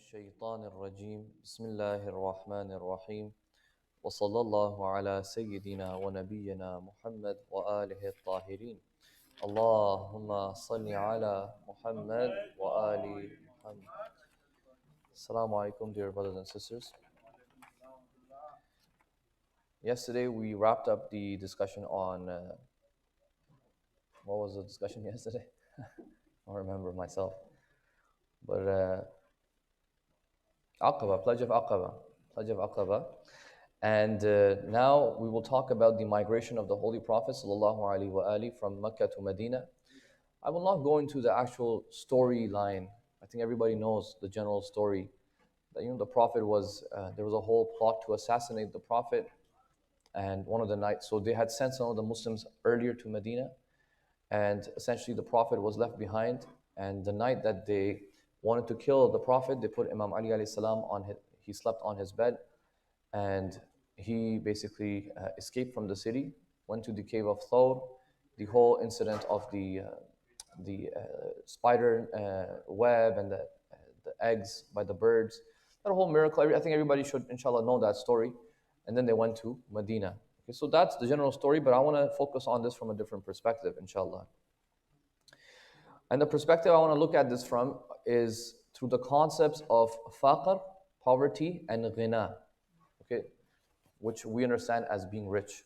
الشيطان الرجيم بسم الله الرحمن الرحيم وصلى الله على سيدنا ونبينا محمد وآله الطاهرين اللهم صل على محمد وآل محمد. Assalamu alaikum, dear brothers and sisters. Yesterday we wrapped up the discussion on what was the discussion yesterday? I don't remember myself, but Aqaba, Pledge of Aqaba. And now we will talk about the migration of the Holy Prophet ﷺ from Makkah to Medina. I will not go into the actual storyline. I think everybody knows the general story. That the Prophet was, there was a whole plot to assassinate the Prophet. And one of the nights, so they had sent some of the Muslims earlier to Medina. And essentially the Prophet was left behind. And the night that they wanted to kill the Prophet, they put Imam Ali alayhi salam he slept on his bed. And he basically escaped from the city, went to the cave of Thawr. The whole incident of the spider web and the eggs by the birds, that whole miracle. I think everybody should, inshallah, know that story. And then they went to Medina. Okay, so that's the general story, but I want to focus on this from a different perspective, inshallah. And the perspective I want to look at this from is through the concepts of faqr, poverty, and ghina. Okay, which we understand as being rich.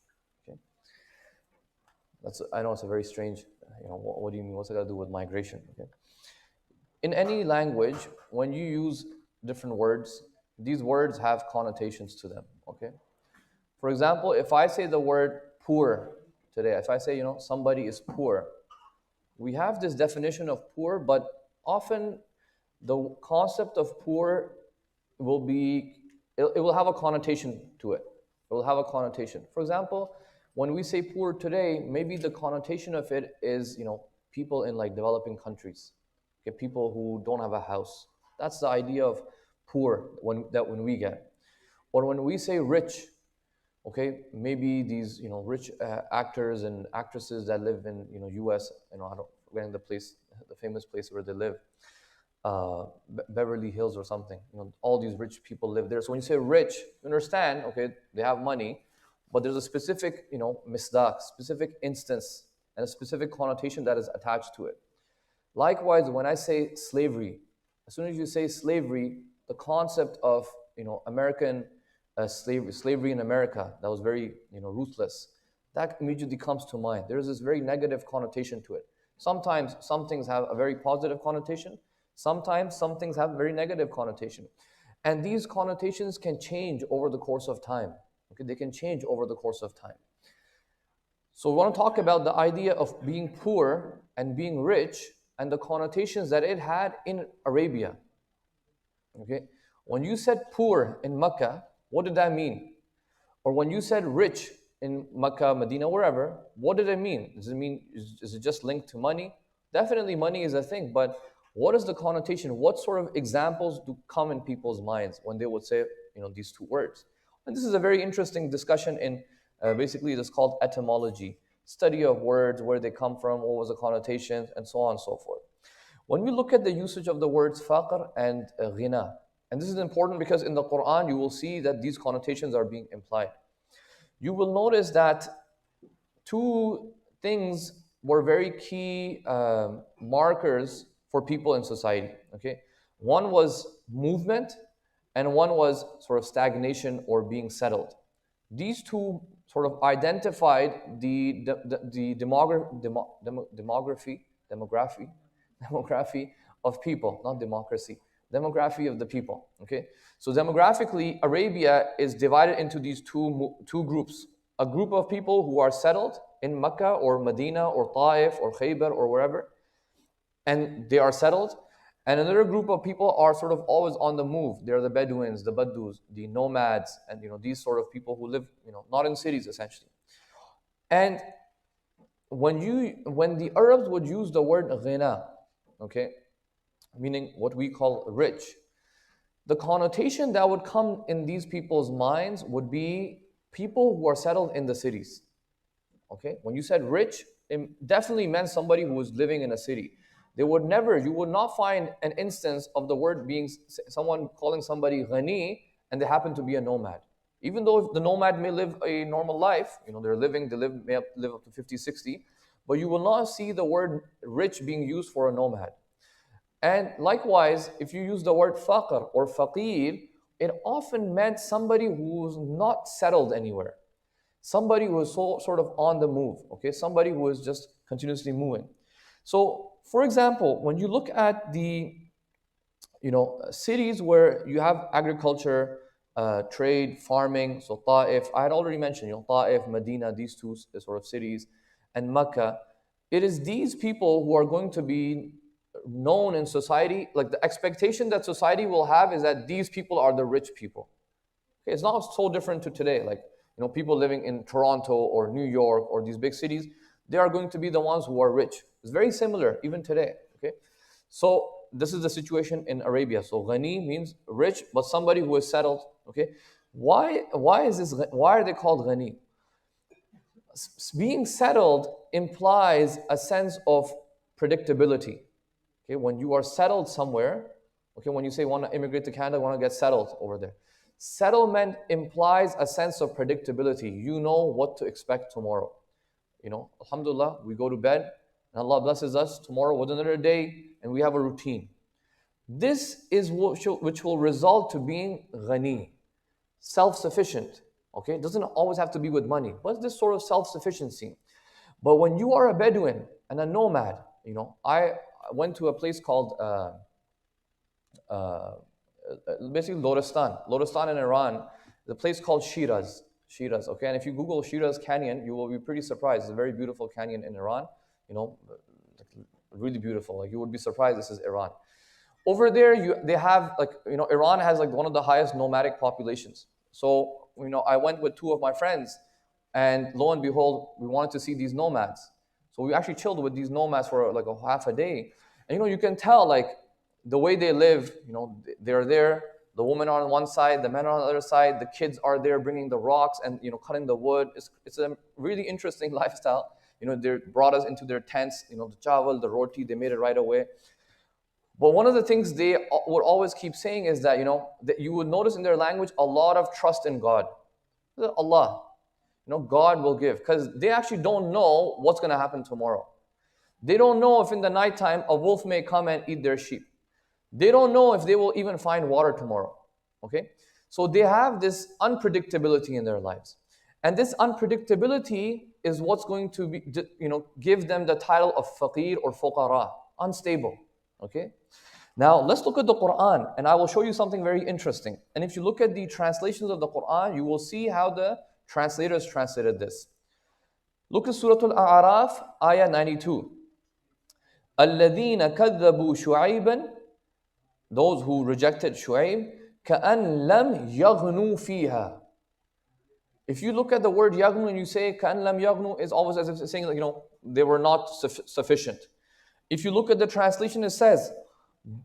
Okay, I know it's a very strange. What do you mean? What's it got to do with migration? Okay, in any language, when you use different words, these words have connotations to them. Okay, for example, if I say the word poor today, if I say somebody is poor, we have this definition of poor, but often the concept of poor will be. It will have a connotation to it. It will have a connotation. For example, when we say poor today, maybe the connotation of it is, people in like developing countries, okay, people who don't have a house. That's the idea of poor when we get. Or when we say rich, okay, maybe these, rich actors and actresses that live in, U.S. I don't forgetting the famous place where they live. Beverly Hills or something. All these rich people live there. So when you say rich, you understand, okay, they have money, but there's a specific, misdaq, specific instance, and a specific connotation that is attached to it. Likewise, when I say slavery, as soon as you say slavery, the concept of, American slavery in America that was very, ruthless, that immediately comes to mind. There's this very negative connotation to it. Sometimes some things have a very positive connotation. Sometimes some things have a very negative connotation. And these connotations can change over the course of time. Okay, they can change over the course of time. So we want to talk about the idea of being poor and being rich and the connotations that it had in Arabia. Okay, when you said poor in Makkah, what did that mean? Or when you said rich in Makkah, Medina, wherever, what did it mean? Does it mean, is it just linked to money? Definitely money is a thing, but what is the connotation? What sort of examples do come in people's minds when they would say, these two words? And this is a very interesting discussion in basically it's called etymology, study of words, where they come from, what was the connotation, and so on and so forth. When we look at the usage of the words faqr and ghina, and this is important because in the Quran you will see that these connotations are being implied. You will notice that two things were very key markers for people in society. Okay, one was movement, and one was sort of stagnation or being settled. These two sort of identified the demography of people, not democracy, demography of the people. Okay, so demographically, Arabia is divided into these two groups. A group of people who are settled in Makkah or Medina or Taif or Khaybar or wherever, and they are settled. And another group of people are sort of always on the move. They're the Bedouins, the Baddus, the nomads, and these sort of people who live, not in cities essentially. And when the Arabs would use the word ghina, okay, meaning what we call rich, the connotation that would come in these people's minds would be people who are settled in the cities. Okay, when you said rich, it definitely meant somebody who was living in a city. You would not find an instance of the word being someone calling somebody ghani and they happen to be a nomad. Even though the nomad may live a normal life, may live up to 50, 60, but you will not see the word rich being used for a nomad. And likewise, if you use the word faqr or faqir, it often meant somebody who's not settled anywhere. Somebody who is sort of on the move, okay? Somebody who is just continuously moving. So, for example, when you look at the cities where you have agriculture, trade, farming, so Ta'if, I had already mentioned, Ta'if, Medina, these two sort of cities, and Makkah, it is these people who are going to be known in society, like the expectation that society will have is that these people are the rich people. Okay, it's not so different to today, like, people living in Toronto or New York or these big cities, they are going to be the ones who are rich. It's very similar even today, okay? So this is the situation in Arabia. So ghani means rich, but somebody who is settled, okay? Why are they called ghani? Being settled implies a sense of predictability. Okay, when you are settled somewhere, okay, when you say want to immigrate to Canada, want to get settled over there. Settlement implies a sense of predictability. You know what to expect tomorrow. Alhamdulillah, we go to bed and Allah blesses us tomorrow with another day and we have a routine. This is which will result to being ghani, self-sufficient. Okay, it doesn't always have to be with money, but this sort of self-sufficiency. But when you are a Bedouin and a nomad, I went to a place called basically Lorestan in Iran, the place called Shiraz, okay? And if you Google Shiraz Canyon, you will be pretty surprised. It's a very beautiful canyon in Iran, really beautiful. Like, you would be surprised this is Iran. Over there, they have, Iran has like one of the highest nomadic populations. So, I went with two of my friends, and lo and behold, we wanted to see these nomads. So we actually chilled with these nomads for like a half a day. And you can tell, like, the way they live, they're there, the women are on one side, the men are on the other side, the kids are there bringing the rocks and, cutting the wood. It's a really interesting lifestyle. They brought us into their tents, the chawal, the roti, they made it right away. But one of the things they would always keep saying is that, that you would notice in their language a lot of trust in God. Allah, God will give, because they actually don't know what's going to happen tomorrow. They don't know if in the nighttime a wolf may come and eat their sheep. They don't know if they will even find water tomorrow. Okay? So they have this unpredictability in their lives. And this unpredictability is what's going to be, give them the title of faqir or fuqara, unstable. Okay? Now let's look at the Quran, and I will show you something very interesting. And if you look at the translations of the Quran, you will see how the translators translated this. Look at Surah Al-A'raf, ayah 92. الَّذِينَ كَذَّبُوا شُعَيْبًا, those who rejected Shu'aib, كَأَن لَمْ يَغْنُوا فِيهَا. If you look at the word yaghnu and you say كَأَن لَمْ يَغْنُوا, it's always as if it's saying, they were not sufficient. If you look at the translation, it says,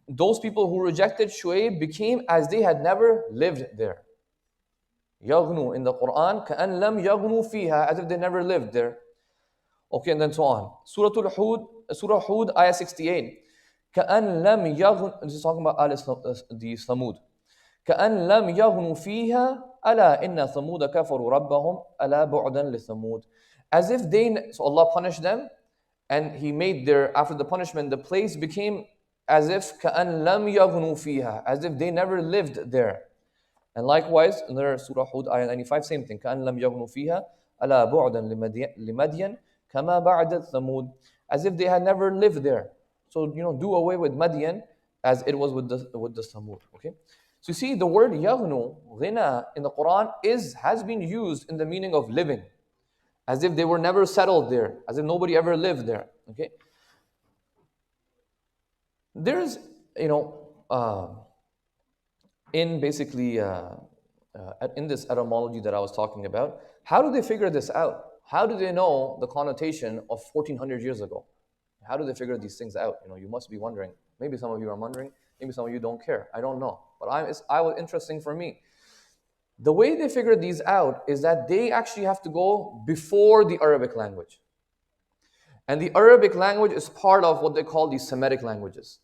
those people who rejected Shu'aib became as they had never lived there. Yaghnu in the Quran, كَأَن لَمْ يَغْنُوا فِيهَا, as if they never lived there. Okay, and then so on. Surah Hud, ayah 68. كَأَن لَمْ يَغْنُوا, this is talking about the Thamud. كَأَن لَمْ يَغْنُوا فِيهَا أَلَا إِنَّ ثَمُودَ كَفَرُوا رَبَّهُمْ أَلَا بُعْدًا لِثَمُودَ. As if so Allah punished them, and He made after the punishment, the place became as if كَأَن لَمْ يَغْنُوا فِيهَا, as if they never lived there. And likewise, another Surah Hud, ayah 95, same thing. كَأَن لَمْ يَغْنُوا فِيهَا أَلَا بُعْدًا لِمَدْيَنَ كَمَا بَعْدَتْ ثَمُودَ, as if they had never lived there. So, do away with Madian as it was with the Thamud. Okay? So you see, the word yaghnu, ghina, in the Quran has been used in the meaning of living, as if they were never settled there, as if nobody ever lived there. Okay? There's, in basically, in this etymology that I was talking about, how do they figure this out? How do they know the connotation of 1400 years ago? How do they figure these things out? You must be wondering. Maybe some of you are wondering. Maybe some of you don't care. I don't know. But it was interesting for me. The way they figure these out is that they actually have to go before the Arabic language. And the Arabic language is part of what they call the Semitic languages.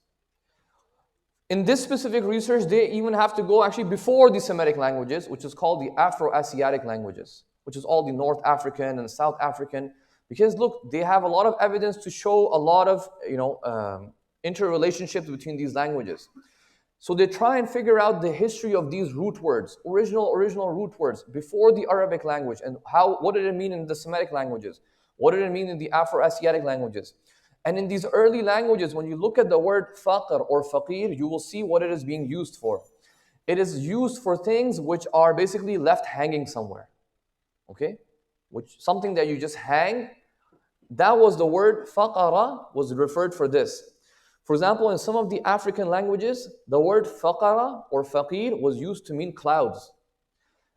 In this specific research, they even have to go actually before the Semitic languages, which is called the Afro-Asiatic languages, which is all the North African and South African. Because look, they have a lot of evidence to show a lot of interrelationships between these languages. So they try and figure out the history of these root words, original root words before the Arabic language, and what did it mean in the Semitic languages? What did it mean in the Afro-Asiatic languages? And in these early languages, when you look at the word faqr or faqir, you will see what it is being used for. It is used for things which are basically left hanging somewhere. Okay? Something that you just hang. That was the word faqara was referred for this. For example, in some of the African languages, the word faqara or faqir was used to mean clouds.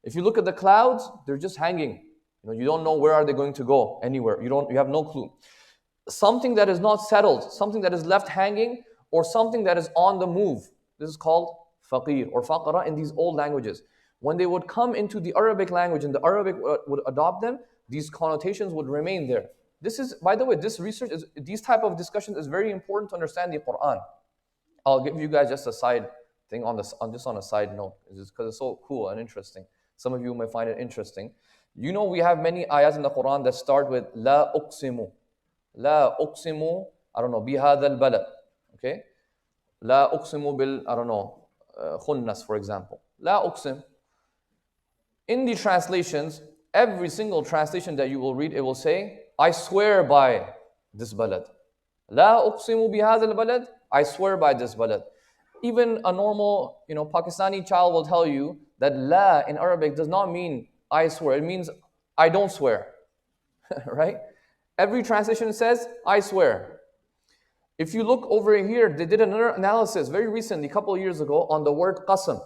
If you look at the clouds, they're just hanging. You don't know where are they going to go, anywhere. You have no clue. Something that is not settled, something that is left hanging, or something that is on the move. This is called faqir or faqara in these old languages. When they would come into the Arabic language and the Arabic would adopt them, these connotations would remain there. This is, by the way, these type of discussions is very important to understand the Quran. I'll give you guys just a side thing on a side note, just because it's so cool and interesting. Some of you may find it interesting. We have many ayahs in the Quran that start with La uqsimu. La uqsimu, bihadha al-balad. Okay? La uqsimu bil, khunnas, for example. La uqsim. In the translations, every single translation that you will read, it will say, I swear by this balad. La uqsimu bihadha al-balad. I swear by this balad. Even a normal, Pakistani child will tell you that la in Arabic does not mean I swear. It means I don't swear. Right? Every translation says, I swear. If you look over here, they did another analysis very recently, a couple of years ago, on the word qasam.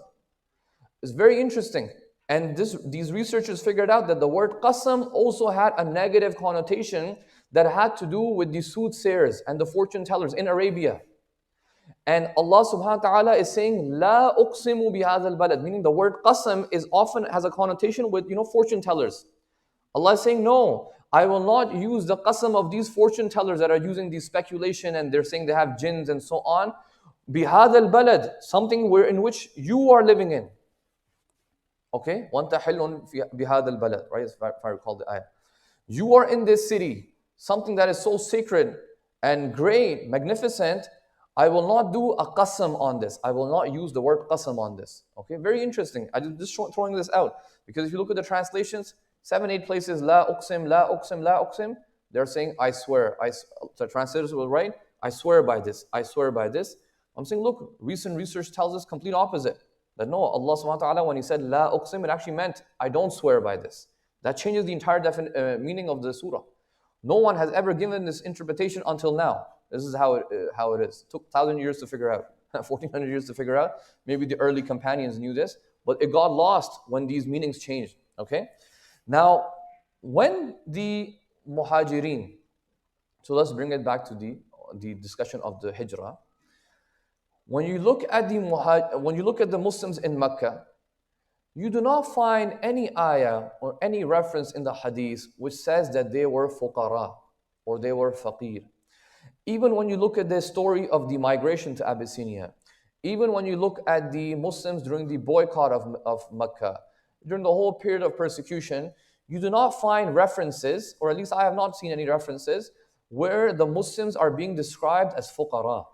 It's very interesting. And these researchers figured out that the word qasam also had a negative connotation that had to do with the soothsayers and the fortune tellers in Arabia. And Allah subhanahu wa ta'ala is saying, La uqsimu bihadha al-balad, meaning the word qasam often has a connotation with, fortune tellers. Allah is saying, no, I will not use the qasam of these fortune tellers that are using these speculation and they're saying they have jinns and so on. Bihadha al-balad, something in which you are living in. Okay? وَأَنْتَ حِلٌّ بِهَذَا الْبَلَدِ, right? If I recall the ayah. You are in this city, something that is so sacred and great, magnificent. I will not do a qasam on this. I will not use the word qasam on this. Okay? Very interesting. I'm just throwing this out. Because if you look at the translations, 7-8 places, La uqsim, La uqsim, La uqsim, they're saying, I swear. The translators will write, I swear by this. I swear by this. I'm saying, look, recent research tells us complete opposite. That no, Allah subhanahu wa ta'ala, when He said La uqsim, it actually meant I don't swear by this. That changes the entire meaning of the surah. No one has ever given this interpretation until now. This is how it is. It took 1,000 years to figure out, 1,400 years to figure out. Maybe the early companions knew this, but it got lost when these meanings changed. Okay? Now, when the muhajirin, so let's bring it back to the discussion of the hijrah. When you look at the Muslims in Makkah, you do not find any ayah or any reference in the hadith which says that they were fuqara or they were faqir. Even when you look at the story of the migration to Abyssinia, even when you look at the Muslims during the boycott of Makkah, during the whole period of persecution, you do not find references, or at least I have not seen any references, where the Muslims are being described as fuqara.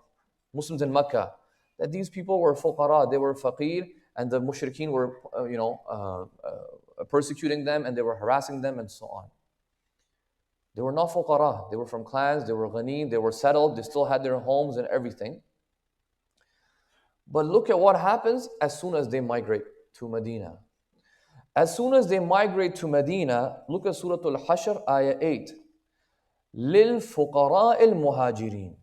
Muslims in Makkah, that these people were fuqara, they were faqir, and the mushrikeen were persecuting them and they were harassing them and so on. They were not fuqara, they were from clans, they were ghani, they were settled, they still had their homes and everything. But look at what happens as soon as they migrate to Medina. As soon as they migrate to Medina, look at Surah Al-Hashr, Ayah 8. لِلْفُقَرَاءِ الْمُهَاجِرِينَ.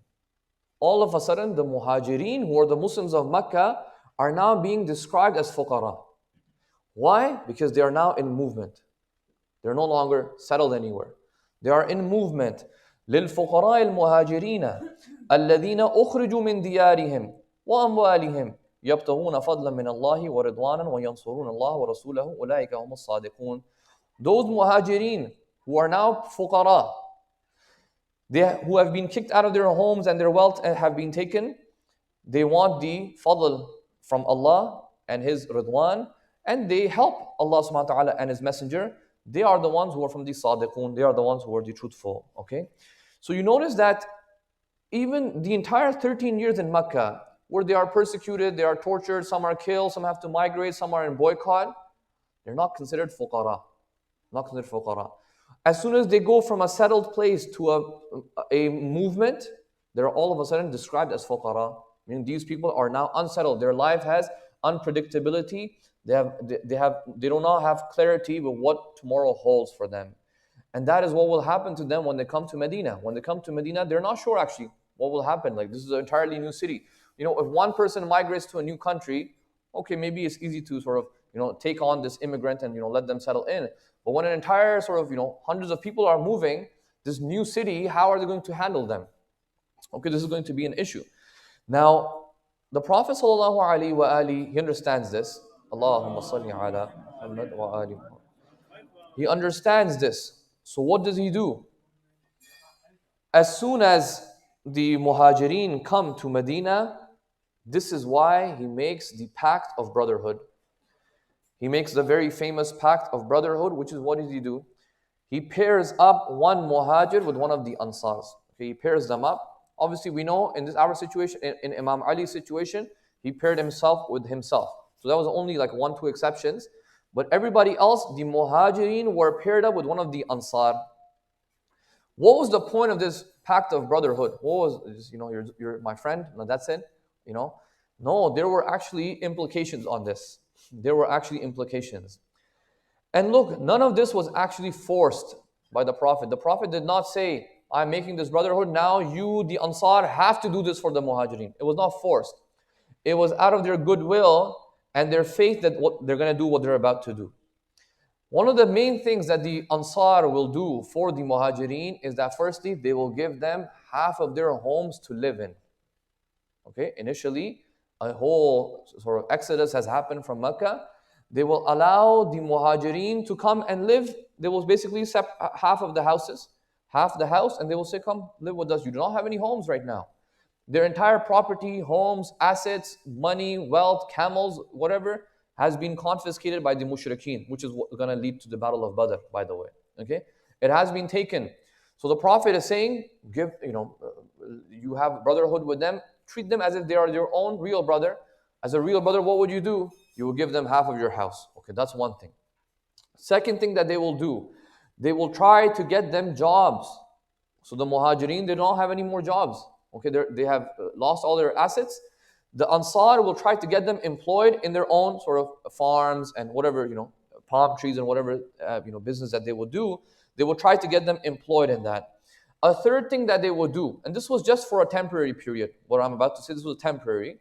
All of a sudden, the muhajirin, who are the Muslims of Makkah, are now being described as fuqara. Why? Because they are now in movement. They're no longer settled anywhere. They are in movement. لِلْفُقَرَاءِ الْمُهَاجِرِينَ الَّذِينَ أُخْرِجُوا مِنْ دِيَارِهِمْ وَأَمْوَالِهِمْ يَبْتَغُونَ فَضْلًا مِنَ اللَّهِ وَرِضْوَانًا وَيَنْصُرُونَ اللَّهَ وَرَسُولَهُ أُولَٰئِكَ هُمُ الصَّادِقُونَ. Those muhajirin who are now fuqara, They who have been kicked out of their homes and their wealth and have been taken, they want the fadl from Allah and His ridwan, and they help Allah subhanahu wa ta'ala and His Messenger. They are the ones who are from the sadiqun, they are the ones who are the truthful. Okay? So you notice that even the entire 13 years in Makkah, where they are persecuted, they are tortured, some are killed, some have to migrate, some are in boycott, they're not considered fuqara. Not considered fuqara. As soon as they go from a settled place to a movement, they're all of a sudden described as fuqara. Meaning these people are now unsettled. Their life has unpredictability. They do not have clarity with what tomorrow holds for them. And that is what will happen to them when they come to Medina. When they come to Medina, they're not sure actually what will happen. Like, this is an entirely new city. You know, if one person migrates to a new country, okay, maybe it's easy to sort of, take on this immigrant and, let them settle in. But when an entire sort of, hundreds of people are moving, this new city, how are they going to handle them? Okay, this is going to be an issue. Now, the Prophet ﷺ, he understands this. Allahumma salli ala Muhammad wa ali Muhammad. He understands this. So what does he do? As soon as the Muhajirin come to Medina, this is why he makes the pact of brotherhood. He makes the very famous pact of brotherhood, which is, what does he do? He pairs up one Muhajir with one of the Ansars. Okay, he pairs them up. Obviously, we know in our situation, in Imam Ali's situation, he paired himself with himself. So that was only like 1-2 exceptions. But everybody else, the Muhajirin were paired up with one of the Ansar. What was the point of this pact of brotherhood? What was, you're my friend? No, that's it. No, there were actually implications on this. There were actually implications. And look, none of this was actually forced by the Prophet. The Prophet did not say, I'm making this brotherhood, now you, the Ansar, have to do this for the Muhajirin. It was not forced. It was out of their goodwill and their faith that they're going to do what they're about to do. One of the main things that the Ansar will do for the Muhajirin is that firstly, they will give them half of their homes to live in. Okay, initially, a whole sort of exodus has happened from Makkah. They will allow the Muhajirin to come and live. They will basically accept half of the houses, half the house, and they will say, come live with us. You do not have any homes right now. Their entire property, homes, assets, money, wealth, camels, whatever, has been confiscated by the mushrikeen, which is going to lead to the Battle of Badr, by the way. Okay, it has been taken. So the Prophet is saying, you have brotherhood with them, treat them as if they are your own real brother. As a real brother, what would you do? You will give them half of your house. Okay, that's one thing. Second thing that they will do, they will try to get them jobs. So the Muhajirin, they don't have any more jobs. Okay, they have lost all their assets. The Ansar will try to get them employed in their own sort of farms and whatever, palm trees and whatever, business that they will do. They will try to get them employed in that. A third thing that they will do, and this was just for a temporary period, what I'm about to say, this was temporary,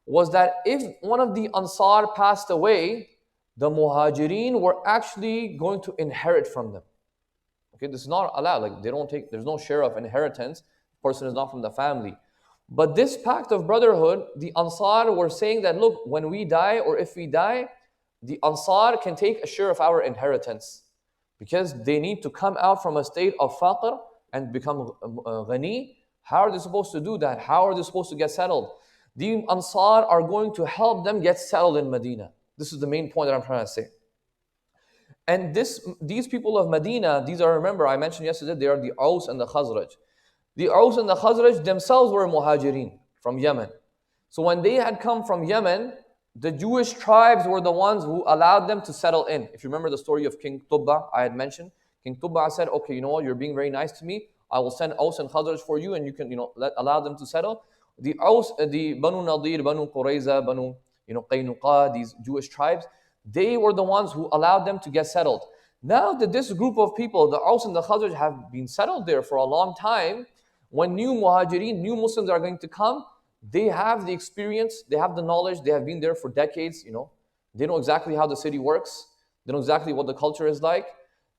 was that if one of the Ansar passed away, the Muhajirin were actually going to inherit from them. Okay, this is not allowed. Like, there's no share of inheritance. The person is not from the family. But this pact of brotherhood, the Ansar were saying that, look, when we die or if we die, the Ansar can take a share of our inheritance because they need to come out from a state of faqr and become ghani. How are they supposed to do that? How are they supposed to get settled? The Ansar are going to help them get settled in Medina. This is the main point that I'm trying to say. And these people of Medina, remember, I mentioned yesterday, they are the Aus and the Khazraj. The Aus and the Khazraj themselves were Muhajirin from Yemen. So when they had come from Yemen, the Jewish tribes were the ones who allowed them to settle in. If you remember the story of King Tubba, I had mentioned, King Tubba said, okay, you know what, you're being very nice to me. I will send Aus and Khazraj for you and you can, allow them to settle. The Aus, the Banu Nadir, Banu Qurayza, Banu, Qaynuqa, these Jewish tribes, they were the ones who allowed them to get settled. Now that this group of people, the Aus and the Khazraj, have been settled there for a long time, when new Muhajirin, new Muslims are going to come, they have the experience, they have the knowledge, they have been there for decades, They know exactly how the city works. They know exactly what the culture is like.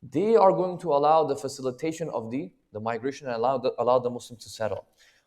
They are going to allow the facilitation of the migration and allow the Muslims to settle.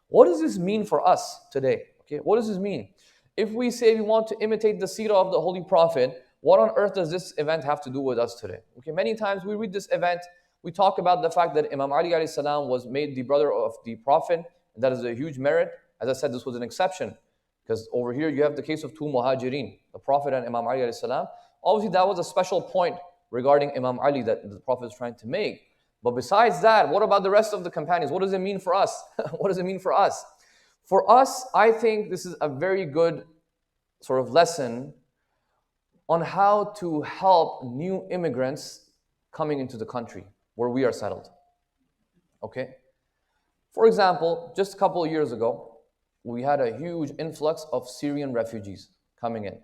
What does this mean for us today? Okay, what does this mean? If we say we want to imitate the Seerah of the Holy Prophet, what on earth does this event have to do with us today? Okay, many times we read this event, We talk about the fact that Imam Ali alayhi salam was made the brother of the Prophet, and that is a huge merit. As I said, this was an exception, because over here you have the case of two muhajirin, the Prophet and Imam Ali alayhi salam. Obviously that was a special point regarding Imam Ali that the Prophet is trying to make. But besides that, what about the rest of the companions? What does it mean for us? What does it mean for us? For us, I think this is a very good sort of lesson on how to help new immigrants coming into the country where we are settled. Okay? For example, just a couple of years ago, we had a huge influx of Syrian refugees coming in.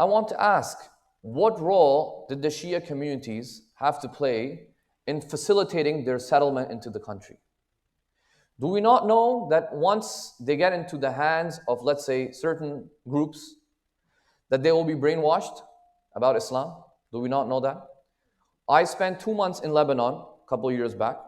I want to ask, what role did the Shia communities have to play in facilitating their settlement into the country? Do we not know that once they get into the hands of, let's say, certain groups, that they will be brainwashed about Islam? Do we not know that? I spent 2 months in Lebanon a couple of years back,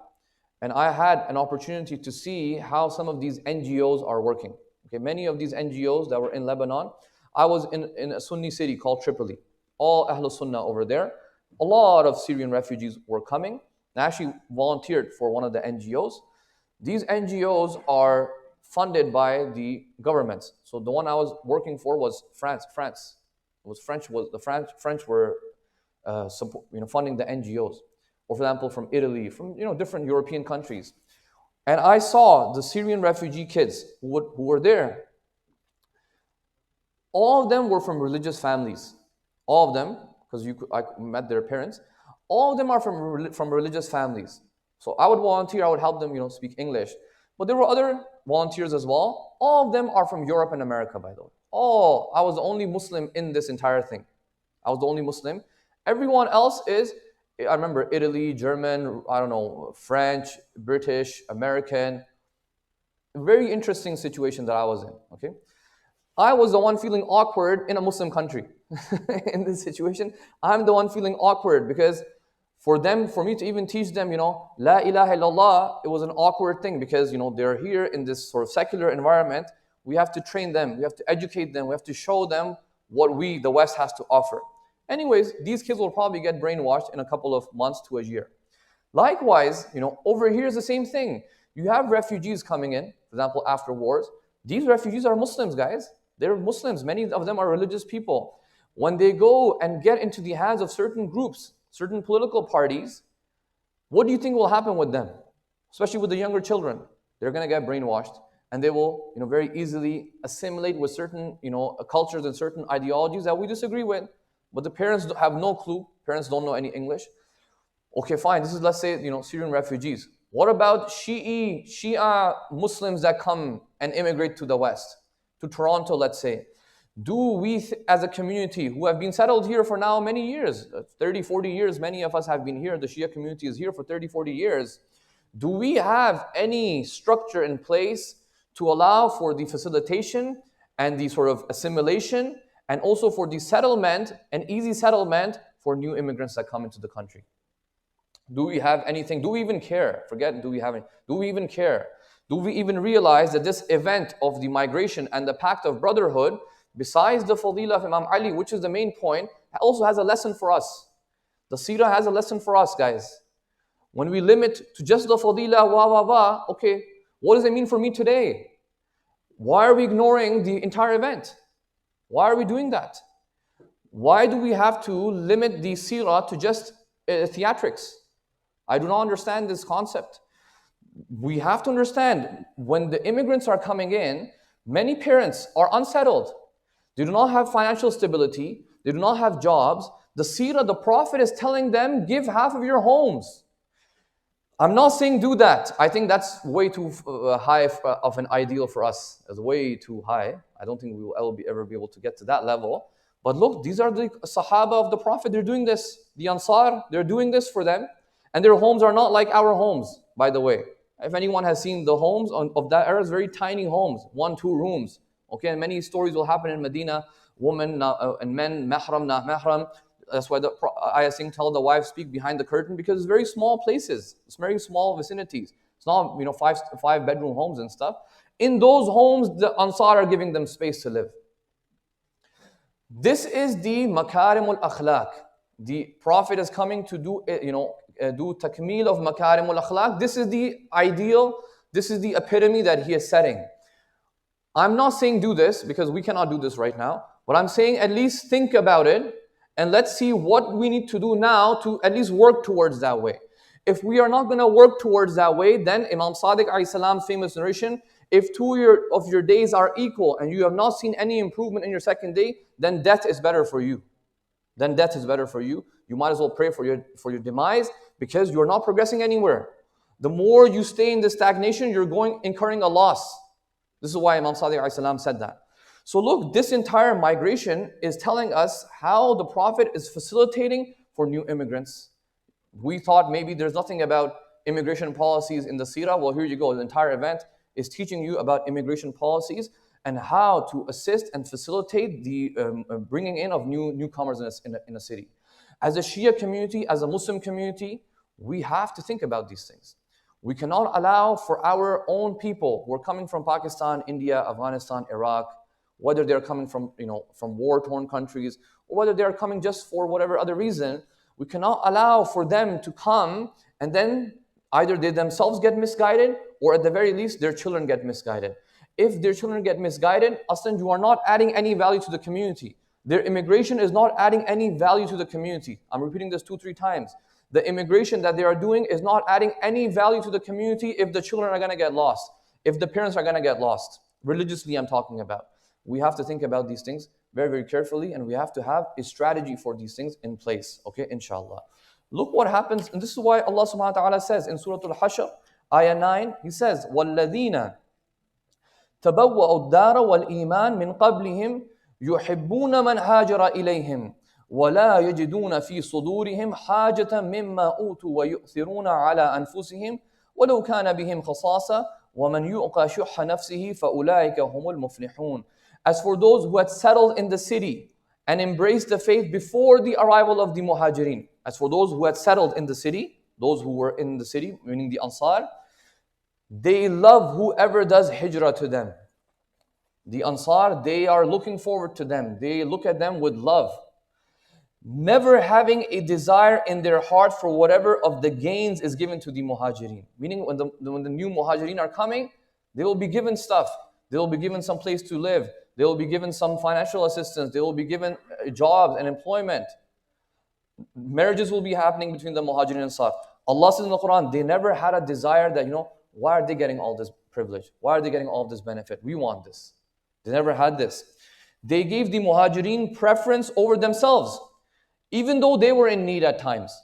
and I had an opportunity to see how some of these NGOs are working. Okay, many of these NGOs that were in Lebanon, I was in a Sunni city called Tripoli. All Ahlul Sunnah over there. A lot of Syrian refugees were coming. I actually volunteered for one of the NGOs. These NGOs are funded by the governments. So the one I was working for was France. The French were funding the NGOs. Or for example, from Italy, from different European countries. And I saw the Syrian refugee kids who were there. All of them were from religious families. All of them, because I met their parents. All of them are from religious families. So I would volunteer, I would help them, speak English. But there were other volunteers as well. All of them are from Europe and America, by the way. I was the only Muslim in this entire thing. I was the only Muslim. Everyone else is, I remember, Italy, German, French, British, American. Very interesting situation that I was in, okay? I was the one feeling awkward in a Muslim country. In this situation, I'm the one feeling awkward because for me to even teach them, La ilaha illallah, it was an awkward thing because, they're here in this sort of secular environment. We have to train them, we have to educate them, we have to show them what the West has to offer. Anyways, these kids will probably get brainwashed in a couple of months to a year. Likewise, over here is the same thing. You have refugees coming in, for example, after wars. These refugees are Muslims, guys. They're Muslims. Many of them are religious people. When they go and get into the hands of certain groups, certain political parties, what do you think will happen with them? Especially with the younger children. They're going to get brainwashed and they will very easily assimilate with certain cultures and certain ideologies that we disagree with. But the parents have no clue. Parents don't know any English. Okay, fine. This is, let's say, Syrian refugees. What about Shia Muslims that come and immigrate to the West? To Toronto, let's say. Do we, as a community who have been settled here for now many years, 30, 40 years, many of us have been here, the Shia community is here for 30, 40 years. Do we have any structure in place to allow for the facilitation and the sort of assimilation and also for the settlement, an easy settlement for new immigrants that come into the country? Do we have anything? Do we even care? Forget, do we even care? Do we even realize that this event of the migration and the pact of brotherhood, besides the fadila of Imam Ali, which is the main point, also has a lesson for us. The Seerah has a lesson for us, guys. When we limit to just the fadila, okay, what does it mean for me today? Why are we ignoring the entire event? Why are we doing that? Why do we have to limit the Seerah to just theatrics? I do not understand this concept. We have to understand, when the immigrants are coming in, many parents are unsettled. They do not have financial stability. They do not have jobs. The Seerah, the Prophet is telling them, give half of your homes. I'm not saying do that. I think that's way too high of an ideal for us. It's way too high. I don't think we will ever be able to get to that level. But look, these are the Sahaba of the Prophet. They're doing this. The Ansar, they're doing this for them. And their homes are not like our homes, by the way. If anyone has seen the homes of that era, it's very tiny homes, 1-2 rooms. Okay, and many stories will happen in Medina, women and men, mahram, not mahram. That's why the ayah saying, tell the wife, speak behind the curtain, because it's very small places. It's very small vicinities. It's not, five bedroom homes and stuff. In those homes, the Ansar are giving them space to live. This is the makarim al-akhlaq. The Prophet is coming to do, do takmeel of makarim al-akhlaq. This is the ideal, this is the epitome that he is setting. I'm not saying do this because we cannot do this right now, but I'm saying at least think about it and let's see what we need to do now to at least work towards that way. If we are not going to work towards that way, then Imam Sadiq alayhi salam's famous narration, if of your days are equal and you have not seen any improvement in your second day, then death is better for you. Then death is better for you. You might as well pray for your demise because you're not progressing anywhere. The more you stay in the stagnation, you're incurring a loss. This is why Imam Sadiq alayhi salam said that. So look, this entire migration is telling us how the Prophet is facilitating for new immigrants. We thought maybe there's nothing about immigration policies in the Seerah. Well, here you go. The entire event is teaching you about immigration policies and how to assist and facilitate the bringing in of newcomers in a city. As a Shia community, as a Muslim community, we have to think about these things. We cannot allow for our own people who are coming from Pakistan, India, Afghanistan, Iraq, whether they're coming from war-torn countries or whether they're coming just for whatever other reason, we cannot allow for them to come and then either they themselves get misguided or at the very least their children get misguided. If their children get misguided, Aslan, you are not adding any value to the community. Their immigration is not adding any value to the community. I'm repeating this 2-3 times. The immigration that they are doing is not adding any value to the community if the children are going to get lost, if the parents are going to get lost. Religiously, I'm talking about. We have to think about these things very, very carefully, and we have to have a strategy for these things in place. Okay, inshallah. Look what happens, and this is why Allah subhanahu wa ta'ala says in Surah Al-Hashr, Ayah 9, He says, وَالَّذِينَ تَبَوَّأُوا الدَّارَ وَالْإِيمَانَ مِنْ قَبْلِهِمْ يُحِبُّونَ مَنْ هَاجَرَ إِلَيْهِمْ وَلَا يَجِدُونَ فِي صُدُورِهِمْ حَاجَةً مِمَّا أُوتُوا وَيُؤْثِرُونَ عَلَى أَنفُسِهِمْ وَلَوْ كَانَ بِهِمْ خَصَاصَةٌ وَمَنْ يُؤْقَ شُحَّ نَفْسِهِ فَأُولَٰئِكَ هُمُ الْمُفْلِحُونَ. As for those who had settled in the city and embraced the faith before the arrival of the Muhajirin, as for those who had settled in the city, those who were in the city, meaning the Ansar, they love whoever does hijrah to them. The Ansar, they are looking forward to them. They look at them with love. Never having a desire in their heart for whatever of the gains is given to the Muhajirin. Meaning when the new Muhajirin are coming, they will be given stuff. They will be given some place to live. They will be given some financial assistance. They will be given jobs and employment. Marriages will be happening between the Muhajirin and Ansar. Allah says in the Quran, they never had a desire that, why are they getting all this privilege? Why are they getting all this benefit? We want this. They never had this. They gave the Muhajirin preference over themselves, even though they were in need at times.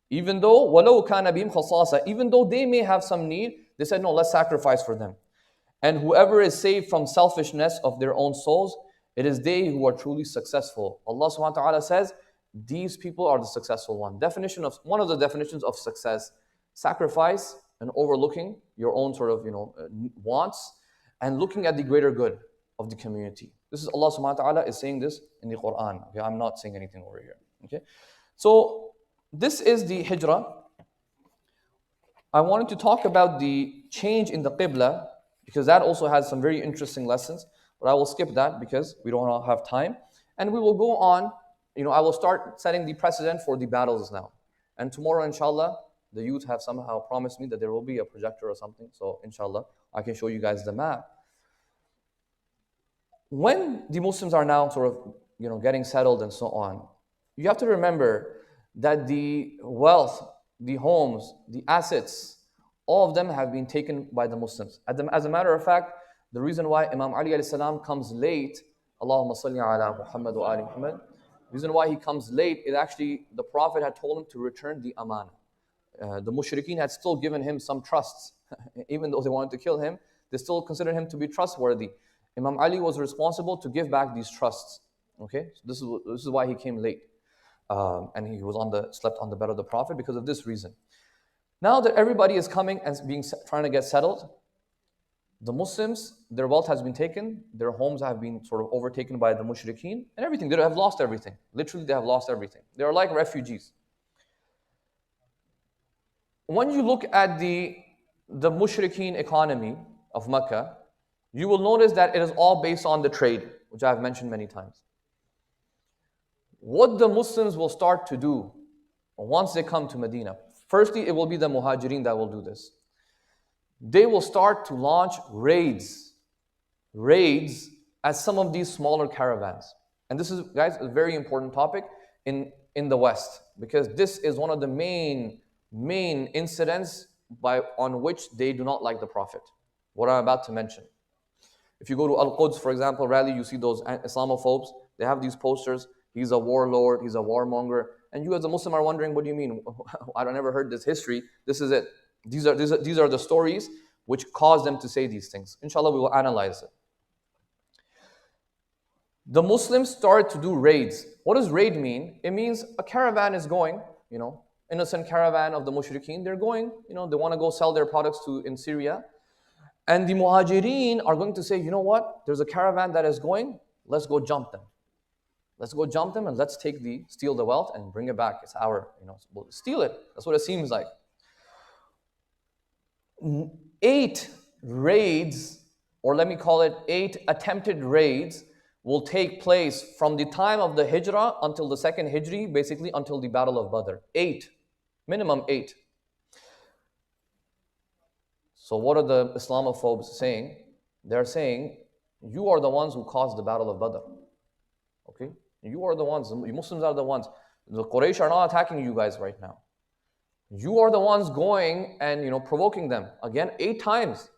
Even though, وَلَوْ كَانَ بِهِمْ خَصَاصَةٌ, even though they may have some need, they said, no, let's sacrifice for them. And whoever is saved from selfishness of their own souls, it is they who are truly successful. Allah subhanahu wa ta'ala says, these people are the successful one. One of the definitions of success, sacrifice and overlooking your own sort of wants and looking at the greater good of the community. This is Allah subhanahu wa ta'ala is saying this in the Quran. Okay, I'm not saying anything over here. Okay, so this is the hijrah. I wanted to talk about the change in the qibla because that also has some very interesting lessons, but I will skip that because we don't have time. And we will go on, I will start setting the precedent for the battles now. And tomorrow, inshallah, the youth have somehow promised me that there will be a projector or something. So inshallah, I can show you guys the map. When the Muslims are now sort of, getting settled and so on, you have to remember that the wealth, the homes, the assets, all of them have been taken by the Muslims. As a matter of fact, the reason why Imam Ali alayhi salam comes late, Allahumma salli ala Muhammad wa ali Muhammad, the reason why he comes late is actually the Prophet had told him to return the aman. The mushrikeen had still given him some trusts. Even though they wanted to kill him, they still considered him to be trustworthy. Imam Ali was responsible to give back these trusts. Okay, so this is why he came late. And he was slept on the bed of the Prophet because of this reason. Now that everybody is coming and trying to get settled, the Muslims, their wealth has been taken, their homes have been sort of overtaken by the mushrikeen, and everything. They have lost everything. Literally, they have lost everything. They are like refugees. When you look at the mushrikeen economy of Makkah, you will notice that it is all based on the trade, which I have mentioned many times. What the Muslims will start to do once they come to Medina, Firstly, it will be the Muhajirin that will do this. They will start to launch raids at some of these smaller caravans. And this is, guys, a very important topic in the West, because this is one of the main incidents on which they do not like the Prophet, what I'm about to mention. If you go to Al-Quds, for example, rarely you see those Islamophobes. They have these posters. He's a warlord, he's a warmonger. And you as a Muslim are wondering, what do you mean? I never heard this history. This is it. These are the stories which cause them to say these things. Inshallah, we will analyze it. The Muslims start to do raids. What does raid mean? It means a caravan is going, innocent caravan of the mushrikeen. They're going, they want to go sell their products in Syria. And the Muhajirin are going to say, you know what? There's a caravan that is going. Let's go jump them. Let's go jump them and let's steal the wealth and bring it back. It's our, we'll steal it. That's what it seems like. 8 raids, or let me call it 8 attempted raids, will take place from the time of the Hijrah until the second Hijri, basically until the Battle of Badr. 8, minimum 8. So what are the Islamophobes saying? They're saying, you are the ones who caused the Battle of Badr. Okay? You are the ones, the Muslims are the ones. The Quraysh are not attacking you guys right now. You are the ones going and provoking them. Again, 8 times.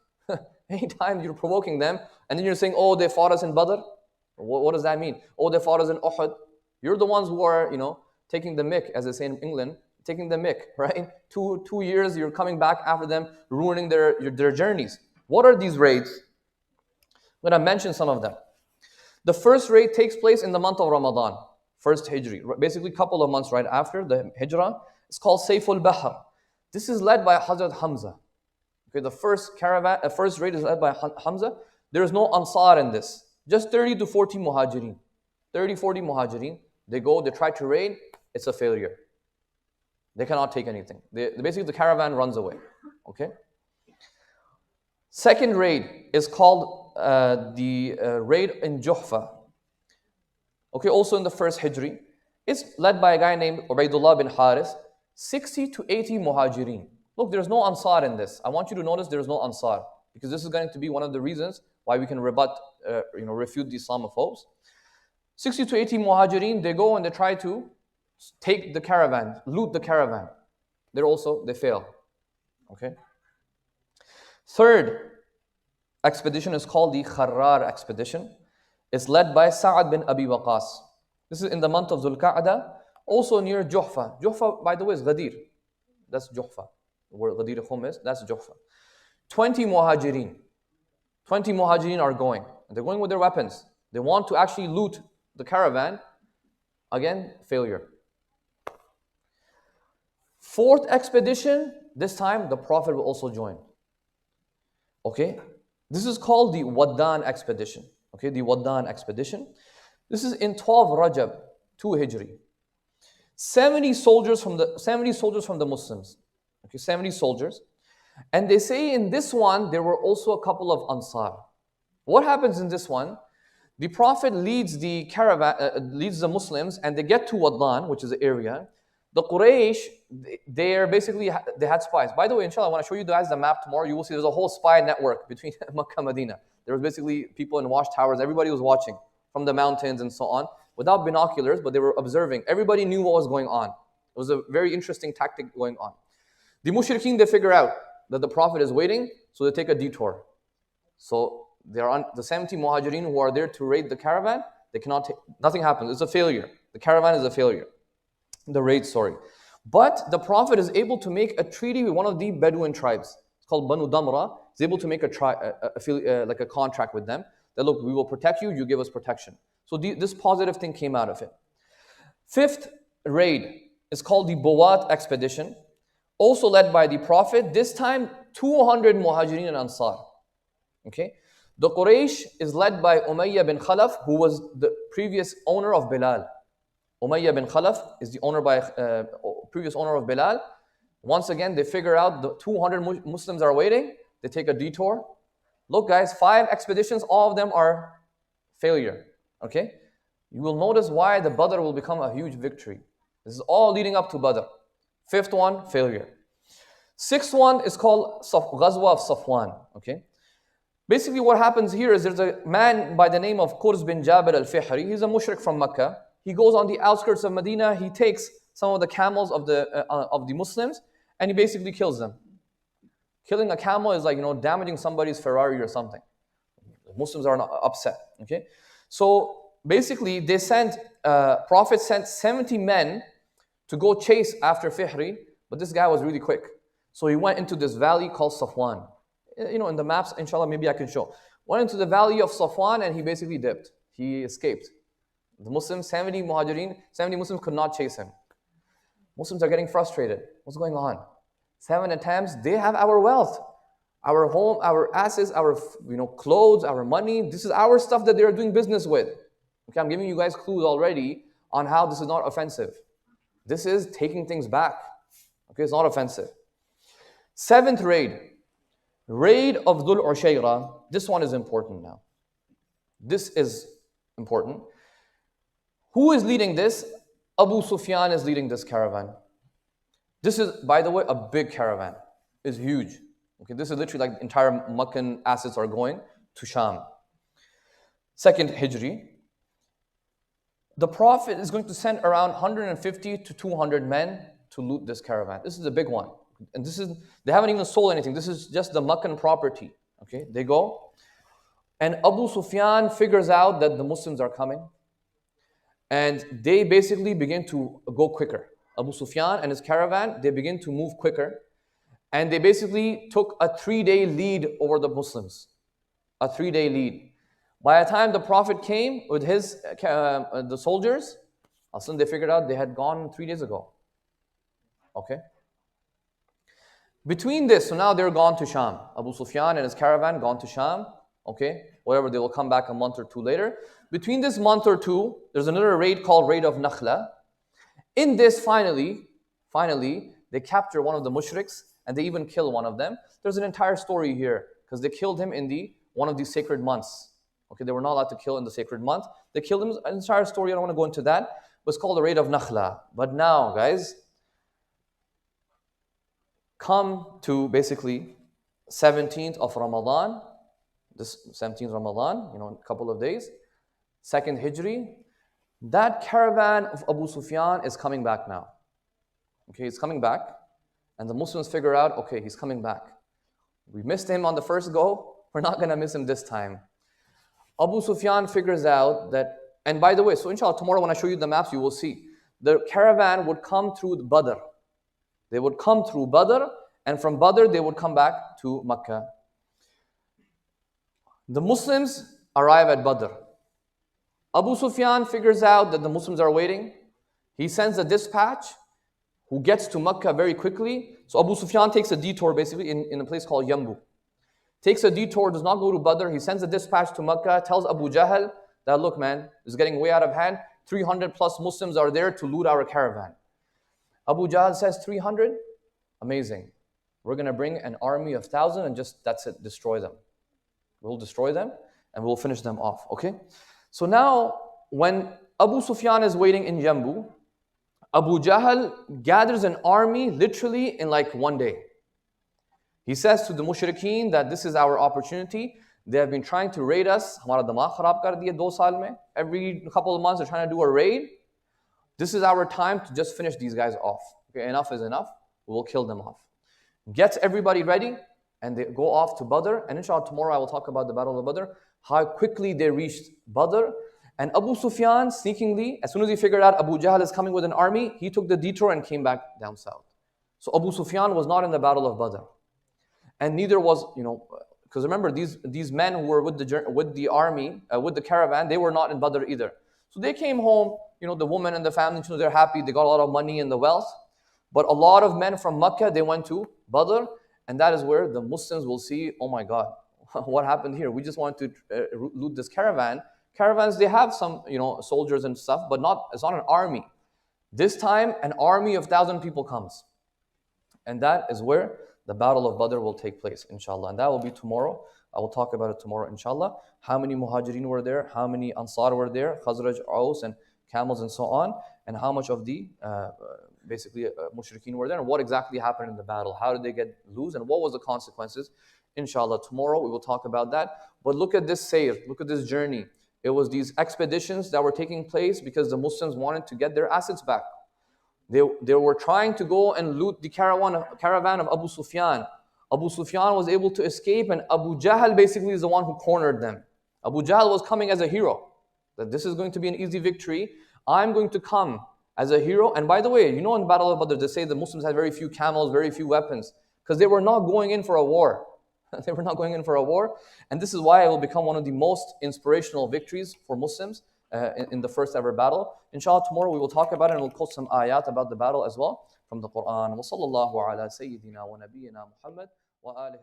8 times you're provoking them, and then you're saying, oh, they fought us in Badr. What does that mean? Oh, they fought us in Uhud. You're the ones who are, taking the mick, as they say in England, taking the mick, right? 2 years, you're coming back after them, ruining their journeys. What are these raids? I'm going to mention some of them. The first raid takes place in the month of Ramadan, first Hijri, basically a couple of months right after the Hijrah. It's called Sayful Bahr. This is led by Hazrat Hamza. Okay, the first raid is led by Hamza. There is no Ansar in this. Just 30 to 40 Muhajirin. 30, 40 Muhajirin. They go, they try to raid. It's a failure. They cannot take anything. Basically, the caravan runs away. Okay. Second raid is called the raid in Juhfa. Okay, also in the first Hijri. It's led by a guy named Ubaidullah bin Haris. 60 to 80 Muhajirin. Look, there's no Ansar in this. I want you to notice there's no Ansar, because this is going to be one of the reasons why we can refute the Islamophobes. 60 to 80 Muhajirin, they go and they try to take the caravan, loot the caravan. They fail. Okay. Third expedition is called the Kharrar Expedition. It's led by Sa'ad bin Abi Waqas. This is in the month of Zulqa'dah, also near Juhfa. Juhfa, by the way, is Ghadir. That's Juhfa. Where Ghadir Khum is, that's Juhfa. 20 Muhajirin. 20 Muhajirin are going. They're going with their weapons. They want to actually loot the caravan. Again, failure. Fourth expedition, this time the Prophet will also join. Okay? This is called the Wadan Expedition. Okay, the Wadan Expedition. This is in 12 Rajab, 2 Hijri. 70 soldiers from the Muslims. Okay, 70 soldiers. And they say in this one, there were also a couple of Ansar. What happens in this one? The Prophet leads the caravan, leads the Muslims, and they get to Wadan, which is the area. The Quraysh, they had spies. By the way, inshallah, I want to show you guys the map tomorrow. You will see there's a whole spy network between Makkah and Medina. There was basically people in watchtowers. Everybody was watching from the mountains and so on, without binoculars, but they were observing. Everybody knew what was going on. It was a very interesting tactic going on. The mushrikeen, they figure out that the Prophet is waiting, so they take a detour. So they are on the 70 Muhajirin who are there to raid the caravan. They cannot take, nothing happens. It's a failure. The caravan is a failure. The raid, sorry. But the Prophet is able to make a treaty with one of the Bedouin tribes. It's called Banu Damra. He's able to make like a contract with them. That look, we will protect you, you give us protection. So this positive thing came out of it. Fifth raid is called the Bowat Expedition. Also led by the Prophet. This time, 200 Muhajirin and Ansar. Okay? The Quraysh is led by Umayyah bin Khalaf, who was the previous owner of Bilal. Umayyah bin Khalaf is the previous owner of Bilal. Once again, they figure out the 200 Muslims are waiting. They take a detour. Look, guys, 5 expeditions, all of them are failure. Okay? You will notice why the Badr will become a huge victory. This is all leading up to Badr. 5th one, failure. Sixth one is called Gazwa of Safwan. Okay. Basically, what happens here is there's a man by the name of Qurs bin Jabir al-Fihri. He's a mushrik from Makkah. He goes on the outskirts of Medina. He takes some of the camels of the Muslims, and he basically kills them. Killing a camel is like, damaging somebody's Ferrari or something. The Muslims are not upset. Okay, so basically, Prophet sent 70 men to go chase after Fihri, but this guy was really quick. So he went into this valley called Safwan. In the maps, inshallah, maybe I can show. Went into the valley of Safwan and he basically dipped. He escaped. The Muslims, 70 Muslims could not chase him. Muslims are getting frustrated. What's going on? 7 attempts, they have our wealth, our home, our assets, our clothes, our money. This is our stuff that they are doing business with. Okay, I'm giving you guys clues already on how this is not offensive. This is taking things back. Okay, it's not offensive. Seventh raid of Dhul Ushayra. This one is important now. This is important. Who is leading this? Abu Sufyan is leading this caravan. This is, by the way, a big caravan. It's huge. Okay, this is literally like entire Meccan assets are going to Sham. Second Hijri. The Prophet is going to send around 150 to 200 men to loot this caravan. This is a big one. And they haven't even sold anything. This is just the Meccan property. Okay, they go. And Abu Sufyan figures out that the Muslims are coming. And they basically begin to go quicker. Abu Sufyan and his caravan, they begin to move quicker. And they basically took a 3-day lead over the Muslims. A 3-day lead. By the time the Prophet came with the soldiers, all of a sudden they figured out they had gone 3 days ago. Okay? Between this, so now they're gone to Sham. Abu Sufyan and his caravan gone to Sham. Okay? Whatever, they will come back a month or two later. Between this month or two, there's another raid called Raid of Nakhla. In this, finally, they capture one of the mushriks and they even kill one of them. There's an entire story here because they killed him in one of these sacred months. Okay, they were not allowed to kill in the sacred month. They killed him. An entire story, I don't want to go into that. But it's called the Raid of Nakhla. But now, guys, come to basically 17th of Ramadan. This 17th Ramadan, in a couple of days. Second Hijri. That caravan of Abu Sufyan is coming back now. Okay, he's coming back. And the Muslims figure out, okay, he's coming back. We missed him on the first go. We're not going to miss him this time. Abu Sufyan figures out that, and by the way, so inshallah tomorrow when I show you the maps, you will see. The caravan would come through Badr. They would come through Badr, and from Badr they would come back to Makkah. The Muslims arrive at Badr. Abu Sufyan figures out that the Muslims are waiting. He sends a dispatch who gets to Makkah very quickly. So Abu Sufyan takes a detour basically in a place called Yambu. Takes a detour, does not go to Badr. He sends a dispatch to Makkah, tells Abu Jahl that, look man, this is getting way out of hand. 300 plus Muslims are there to loot our caravan. Abu Jahl says, 300? Amazing. We're going to bring an army of 1,000 and just, that's it, destroy them. We'll destroy them and we'll finish them off, okay? So now, when Abu Sufyan is waiting in Jambu, Abu Jahl gathers an army literally in like 1 day. He says to the mushrikeen that this is our opportunity. They have been trying to raid us. Hamara damag kharab kar diya 2 saal mein. Every couple of months they're trying to do a raid. This is our time to just finish these guys off. Okay, enough is enough. We will kill them off. Gets everybody ready and they go off to Badr. And inshallah tomorrow I will talk about the Battle of Badr. How quickly they reached Badr. And Abu Sufyan sneakingly, as soon as he figured out Abu Jahl is coming with an army, he took the detour and came back down south. So Abu Sufyan was not in the Battle of Badr. And neither was, because remember these men who were with the army, with the caravan, they were not in Badr either. So they came home, the woman and the family, they're happy, they got a lot of money and the wealth. But a lot of men from Makkah, they went to Badr, and that is where the Muslims will see, oh my God, what happened here? We just wanted to loot this caravan. Caravans, they have some, soldiers and stuff, but it's not an army. This time, an army of 1,000 people comes. And that is where the Battle of Badr will take place, inshallah. And that will be tomorrow. I will talk about it tomorrow, inshallah. How many Muhajirin were there? How many Ansar were there? Khazraj, Aus, and camels and so on, and how much of the basically mushrikeen were there, and what exactly happened in the battle. How did they get lose, and what was the consequences? Inshallah, tomorrow we will talk about that. But look at this sayr, look at this journey. It was these expeditions that were taking place because the Muslims wanted to get their assets back. They were trying to go and loot the caravan of Abu Sufyan. Abu Sufyan was able to escape, and Abu Jahl basically is the one who cornered them. Abu Jahl was coming as a hero, that this is going to be an easy victory. I'm going to come as a hero. And by the way, in the Battle of Badr, they say the Muslims had very few camels, very few weapons, because they were not going in for a war. They were not going in for a war. And this is why it will become one of the most inspirational victories for Muslims in the first ever battle. Inshallah, tomorrow we will talk about it, and we'll quote some ayat about the battle as well from the Quran. وَصَلَّى اللَّهُ عَلَى سَيِّدِنَا وَنَبِيِّنَا مُحَمَّدٍ وَآلِهِ